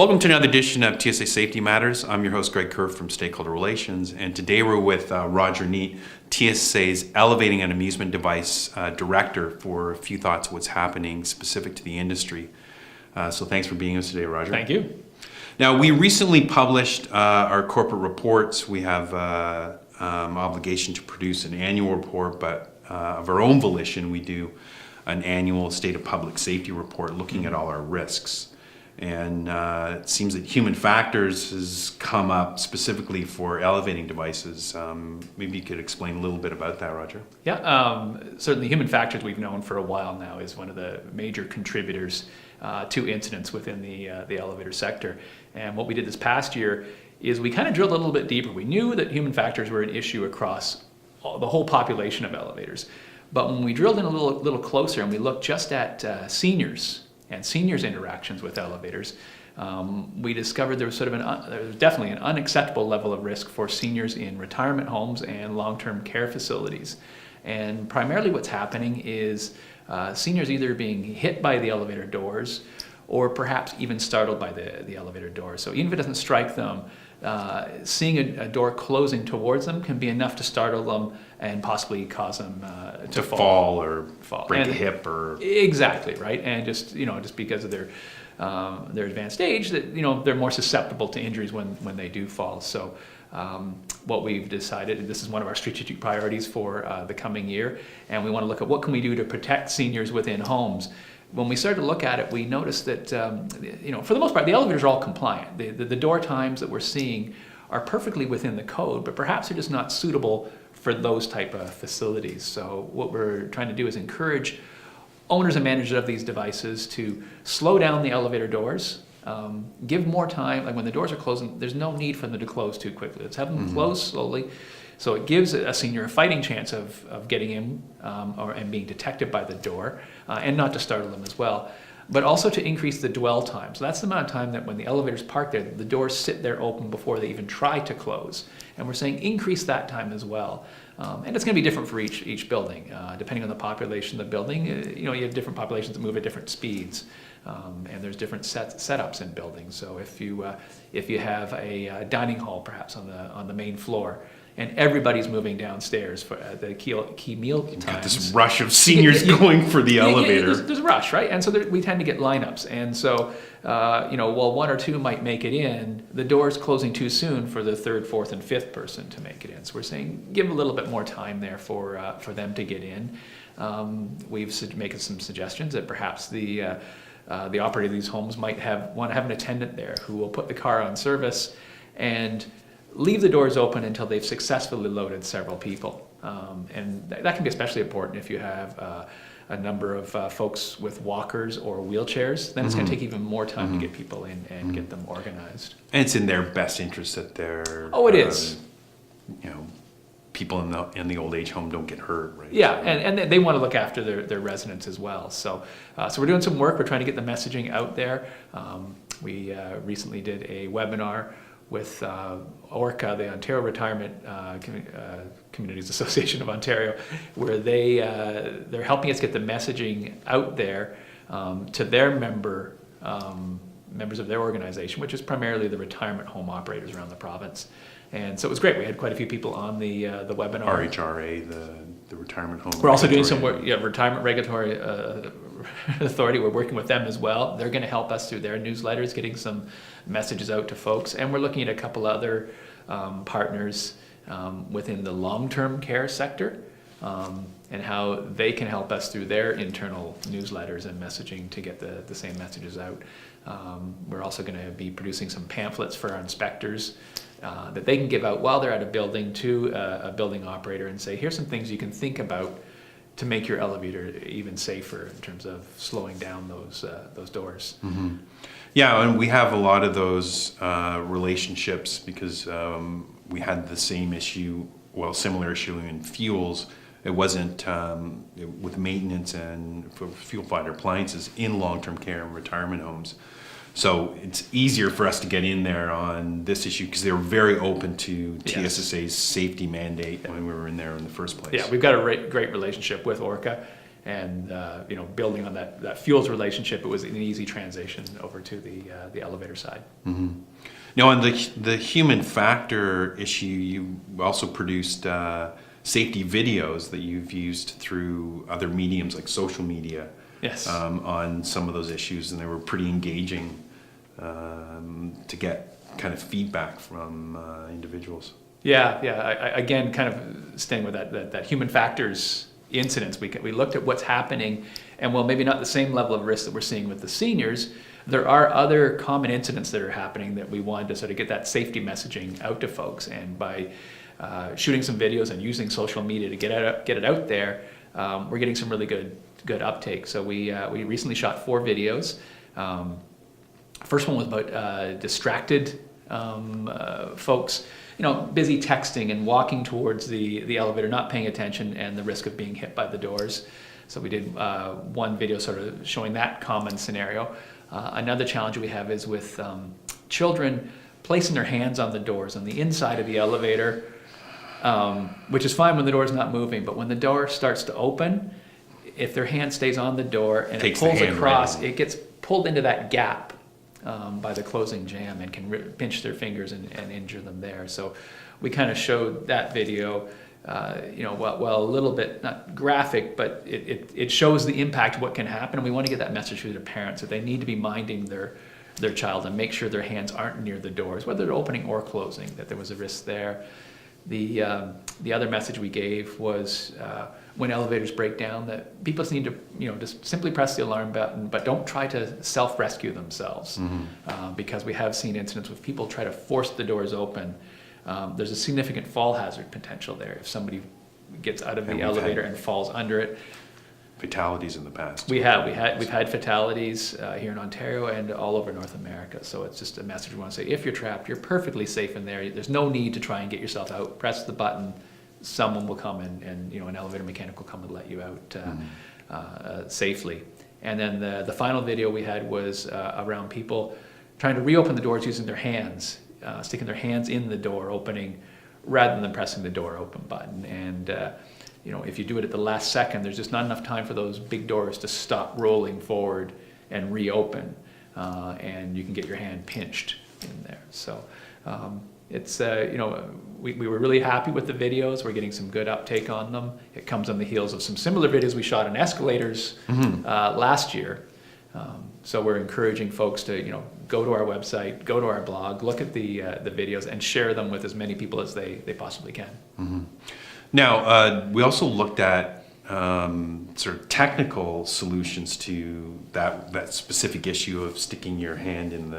Welcome to another edition of TSA Safety Matters. I'm your host, Greg Kerr from Stakeholder Relations, and today we're with Roger Neat, TSA's Elevating and Amusement Device Director, for a few thoughts of what's happening specific to the industry. So thanks for being with us today, Roger. Thank you. Now, we recently published our corporate reports. We have obligation to produce an annual report, but of our own volition, we do an annual State of Public Safety report looking at all our risks. And it seems that human factors has come up specifically for elevating devices. Maybe you could explain a little bit about that, Roger. Yeah, certainly human factors we've known for a while now is one of the major contributors to incidents within the elevator sector. And what we did this past year is we kind of drilled a little bit deeper. We knew that human factors were an issue across the whole population of elevators. But when we drilled in a little closer and we looked just at seniors and seniors' interactions with elevators, we discovered there was there was definitely an unacceptable level of risk for seniors in retirement homes and long-term care facilities. And primarily what's happening is seniors either being hit by the elevator doors or perhaps even startled by the elevator doors. So even if it doesn't strike them, seeing a door closing towards them can be enough to startle them and possibly cause them to fall or break a hip or exactly right. And just because of their advanced age, that they're more susceptible to injuries when they do fall. So what we've decided, and this is one of our strategic priorities for the coming year, and we want to look at what can we do to protect seniors within homes. When we started to look at it, we noticed that, for the most part, the elevators are all compliant. The door times that we're seeing are perfectly within the code, but perhaps they're just not suitable for those type of facilities. So what we're trying to do is encourage owners and managers of these devices to slow down the elevator doors, give more time. Like when the doors are closing, there's no need for them to close too quickly. Let's have them close slowly. So it gives a senior a fighting chance of getting in and being detected by the door, and not to startle them as well, but also to increase the dwell time. So that's the amount of time that when the elevator's parked there, the doors sit there open before they even try to close. And we're saying increase that time as well. And it's going to be different for each building, depending on the population of the building. You have different populations that move at different speeds. And there's different setups in buildings. So if you have a dining hall perhaps on the main floor, and everybody's moving downstairs for the key meal times. Got this rush of seniors going for the elevator. There's a rush, right? And so we tend to get lineups. And so, while one or two might make it in, the door's closing too soon for the third, fourth, and fifth person to make it in. So we're saying give a little bit more time there for them to get in. We've making some suggestions that perhaps the operator of these homes might want to have an attendant there who will put the car on service and leave the doors open until they've successfully loaded several people. And that can be especially important if you have a number of folks with walkers or wheelchairs. Then it's going to take even more time to get people in and get them organized. And it's in their best interest that it is. People in the old age home don't get hurt, right? Yeah, and they want to look after their residents as well. So we're doing some work. We're trying to get the messaging out there. We recently did a webinar with ORCA, the Ontario Retirement Communities Association of Ontario, where they're helping us get the messaging out there to their members of their organization, which is primarily the retirement home operators around the province. And so it was great. We had quite a few people on the webinar. RHRA, the retirement home. We're also doing some work, Retirement Regulatory Authority. We're working with them as well. They're going to help us through their newsletters, getting some messages out to folks. And we're looking at a couple other partners within the long-term care sector and how they can help us through their internal newsletters and messaging to get the same messages out. We're also going to be producing some pamphlets for our inspectors that they can give out while they're at a building to a building operator and say, here's some things you can think about to make your elevator even safer in terms of slowing down those doors. Mm-hmm. Yeah, and we have a lot of those relationships because we had the same issue, similar issue in fuels. It wasn't with maintenance and for fuel-fired appliances in long-term care and retirement homes. So it's easier for us to get in there on this issue because they were very open to TSSA's safety mandate when we were in there in the first place. Yeah, we've got a great relationship with ORCA. And building on that fuels relationship, it was an easy transition over to the elevator side. Mm-hmm. Now, on the human factor issue, you also produced safety videos that you've used through other mediums like social media. Yes. On some of those issues, and they were pretty engaging to get kind of feedback from individuals. Yeah. Again, kind of staying with that human factors incidents, we looked at what's happening, and while maybe not the same level of risk that we're seeing with the seniors, there are other common incidents that are happening that we wanted to sort of get that safety messaging out to folks. And by shooting some videos and using social media to get it out there, we're getting some really good uptake. So we recently shot 4 videos. First one was about distracted folks, busy texting and walking towards the elevator, not paying attention, and the risk of being hit by the doors. So we did one video sort of showing that common scenario. Another challenge we have is with children placing their hands on the doors on the inside of the elevator, which is fine when the door is not moving, but when the door starts to open, if their hand stays on the door and it pulls across, it gets pulled into that gap by the closing jam and can pinch their fingers and injure them there. So we kind of showed that video, well, a little bit, not graphic, but it shows the impact of what can happen. And we want to get that message to their parents that they need to be minding their child and make sure their hands aren't near the doors, whether they're opening or closing, that there was a risk there. The other message we gave was when elevators break down, that people just need to just simply press the alarm button, but don't try to self-rescue themselves, because we have seen incidents with people try to force the doors open. There's a significant fall hazard potential there if somebody gets out of the elevator and falls under it. Fatalities in the past. We've had fatalities here in Ontario and all over North America. So it's just a message we want to say: if you're trapped, you're perfectly safe in there. There's no need to try and get yourself out. Press the button. Someone will come and an elevator mechanic will come and let you out safely. And then the final video we had was around people trying to reopen the doors using their hands, sticking their hands in the door opening rather than pressing the door open button. And if you do it at the last second, there's just not enough time for those big doors to stop rolling forward and reopen, and you can get your hand pinched in there. So it's we were really happy with the videos. We're getting some good uptake on them. It comes on the heels of some similar videos we shot on escalators last year. So we're encouraging folks to go to our website, go to our blog, look at the videos, and share them with as many people as they possibly can. Mm-hmm. Now, we also looked at sort of technical solutions to that specific issue of sticking your hand in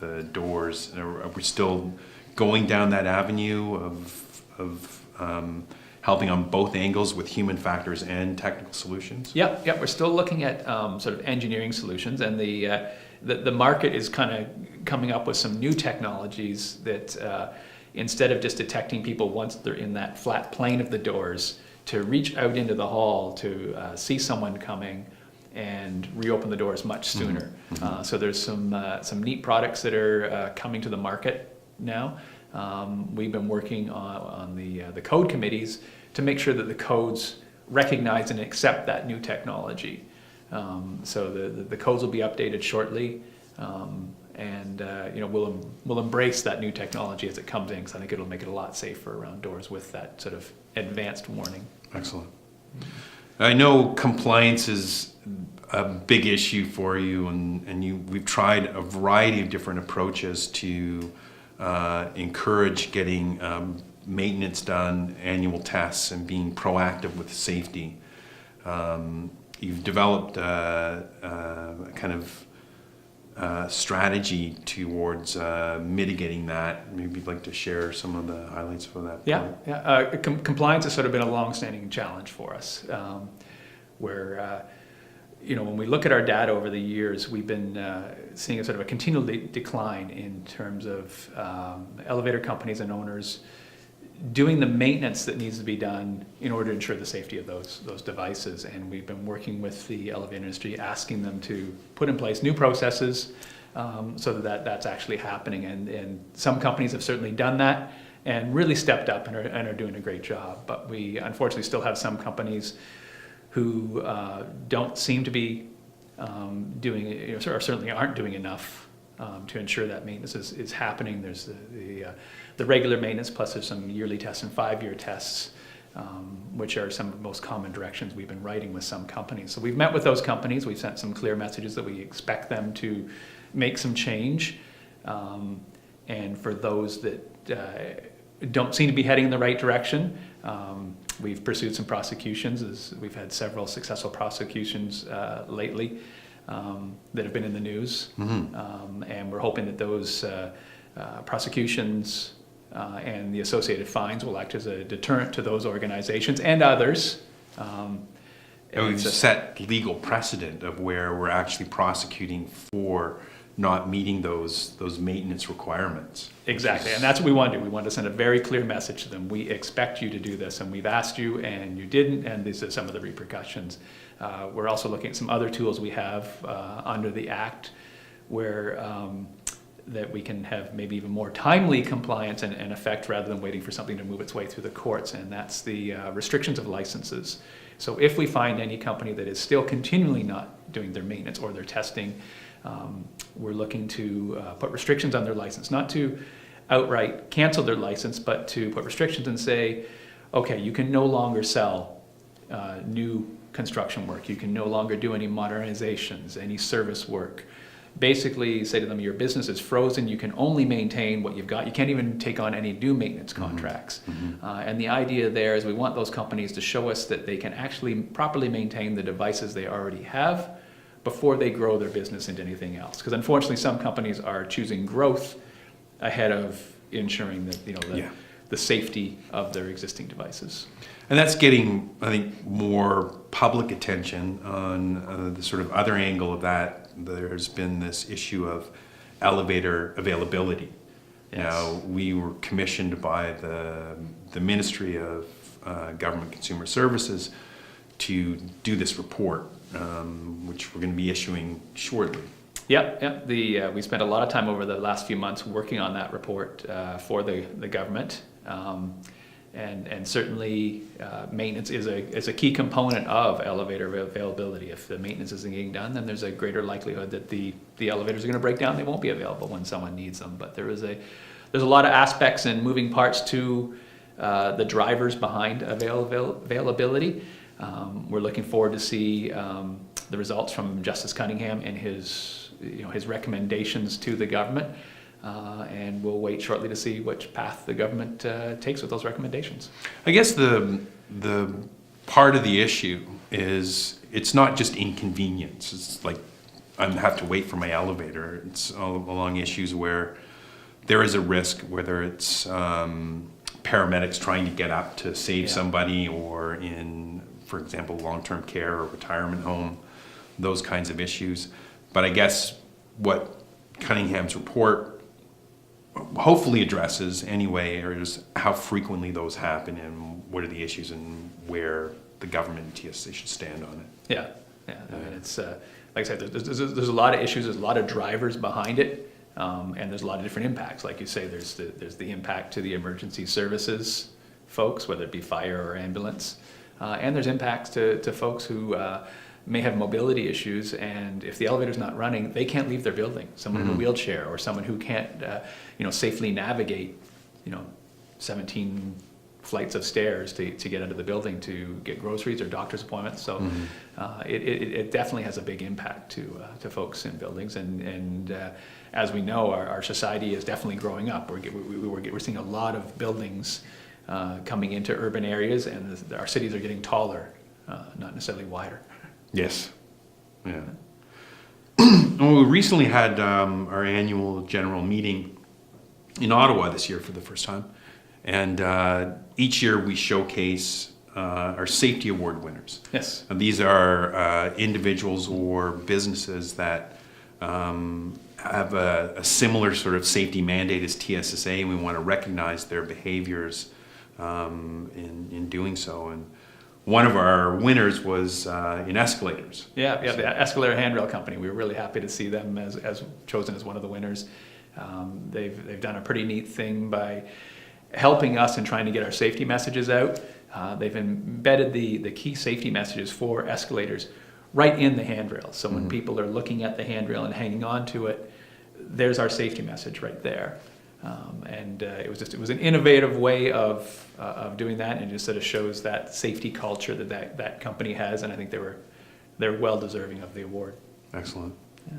the doors. Are we still going down that avenue of helping on both angles with human factors and technical solutions? Yep. We're still looking at sort of engineering solutions, and the market is kind of coming up with some new technologies that instead of just detecting people once they're in that flat plane of the doors, to reach out into the hall to see someone coming and reopen the doors much sooner. Mm-hmm. So there's some neat products that are coming to the market now. We've been working on the code committees to make sure that the codes recognize and accept that new technology. So the codes will be updated shortly, and we'll embrace that new technology as it comes in, because I think it'll make it a lot safer around doors with that sort of advanced warning. Excellent. I know compliance is a big issue for you, and we've tried a variety of different approaches to encourage getting maintenance done, annual tests, and being proactive with safety. You've developed a kind of strategy towards mitigating that. Maybe you'd like to share some of the highlights for that. Yeah. Compliance has sort of been a long-standing challenge for us, where when we look at our data over the years, we've been seeing a sort of a continual decline in terms of elevator companies and owners doing the maintenance that needs to be done in order to ensure the safety of those devices. And we've been working with the elevator industry, asking them to put in place new processes so that's actually happening. And some companies have certainly done that and really stepped up and are doing a great job. But we unfortunately still have some companies who don't seem to be doing, or certainly aren't doing enough to ensure that maintenance is happening. There's the regular maintenance, plus there's some yearly tests and 5-year tests, which are some of the most common directions we've been writing with some companies. So we've met with those companies. We've sent some clear messages that we expect them to make some change. And for those that don't seem to be heading in the right direction, we've pursued some prosecutions. We've had several successful prosecutions lately that have been in the news. And we're hoping that those prosecutions and the associated fines will act as a deterrent to those organizations and others. And we've set legal precedent of where we're actually prosecuting for not meeting those maintenance requirements. Exactly, and that's what we want to do. We want to send a very clear message to them. We expect you to do this, and we've asked you, and you didn't, and these are some of the repercussions. We're also looking at some other tools we have under the Act where that we can have maybe even more timely compliance and effect rather than waiting for something to move its way through the courts, and that's the restrictions of licenses. So if we find any company that is still continually not doing their maintenance or their testing, we're looking to put restrictions on their license, not to outright cancel their license, but to put restrictions and say, okay, you can no longer sell new construction work. You can no longer do any modernizations, any service work. Basically say to them, your business is frozen. You can only maintain what you've got. You can't even take on any new maintenance contracts. And the idea there is we want those companies to show us that they can actually properly maintain the devices they already have before they grow their business into anything else. Because unfortunately, some companies are choosing growth ahead of ensuring that the safety of their existing devices. And that's getting, I think, more public attention on the sort of other angle of that. There's been this issue of elevator availability. Yes. Now, we were commissioned by the Ministry of Government Consumer Services to do this report, which we're going to be issuing shortly. Yep. We spent a lot of time over the last few months working on that report for the government. And certainly maintenance is a key component of elevator availability. If the maintenance isn't getting done, then there's a greater likelihood that the elevators are going to break down. They won't be available when someone needs them. But there's a lot of aspects and moving parts to the drivers behind availability. We're looking forward to see the results from Justice Cunningham and his recommendations to the government. And we'll wait shortly to see which path the government takes with those recommendations. I guess the part of the issue is it's not just inconvenience. It's like I have to wait for my elevator. It's all along issues where there is a risk, whether it's paramedics trying to get up to save somebody, or in, for example, long-term care or retirement home, those kinds of issues. But I guess what Cunningham's report hopefully addresses anyway is how frequently those happen and what are the issues and where the government and TSA should stand on it. Yeah. I mean, it's like I said, there's a lot of issues, there's a lot of drivers behind it, and there's a lot of different impacts. Like you say, there's the impact to the emergency services folks, whether it be fire or ambulance, and there's impacts to folks who may have mobility issues, and if the elevator's not running, they can't leave their building. Someone in a wheelchair, or someone who can't, safely navigate, 17 flights of stairs to get out of the building to get groceries or doctor's appointments. So it definitely has a big impact to folks in buildings, and as we know, our society is definitely growing up. We're seeing a lot of buildings coming into urban areas, and our cities are getting taller, not necessarily wider. Yes. Yeah. Well, we recently had our annual general meeting in Ottawa this year for the first time. And each year we showcase our safety award winners. Yes. And these are individuals or businesses that have a similar sort of safety mandate as TSSA, and we want to recognize their behaviors in doing so. And one of our winners was in escalators. Yeah, the Escalator Handrail Company. We were really happy to see them as chosen as one of the winners. They've done a pretty neat thing by helping us in trying to get our safety messages out. they've embedded the key safety messages for escalators right in the handrail. So when people are looking at the handrail and hanging on to it, there's our safety message right there. It was an innovative way of doing that, and it just sort of shows that safety culture that company has, and I think they're well deserving of the award. Excellent. Yeah.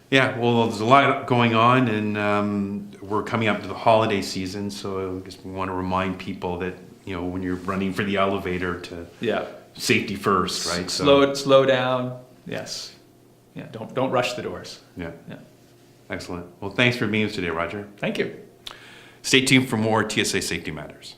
Yeah, well, there's a lot going on, and we're coming up to the holiday season, so I guess we want to remind people that, you know, when you're running for the elevator, to safety first, right? Slow down. Yes. Yeah. Don't rush the doors. Yeah. Yeah. Excellent. Well, thanks for being with us today, Roger. Thank you. Stay tuned for more TSA Safety Matters.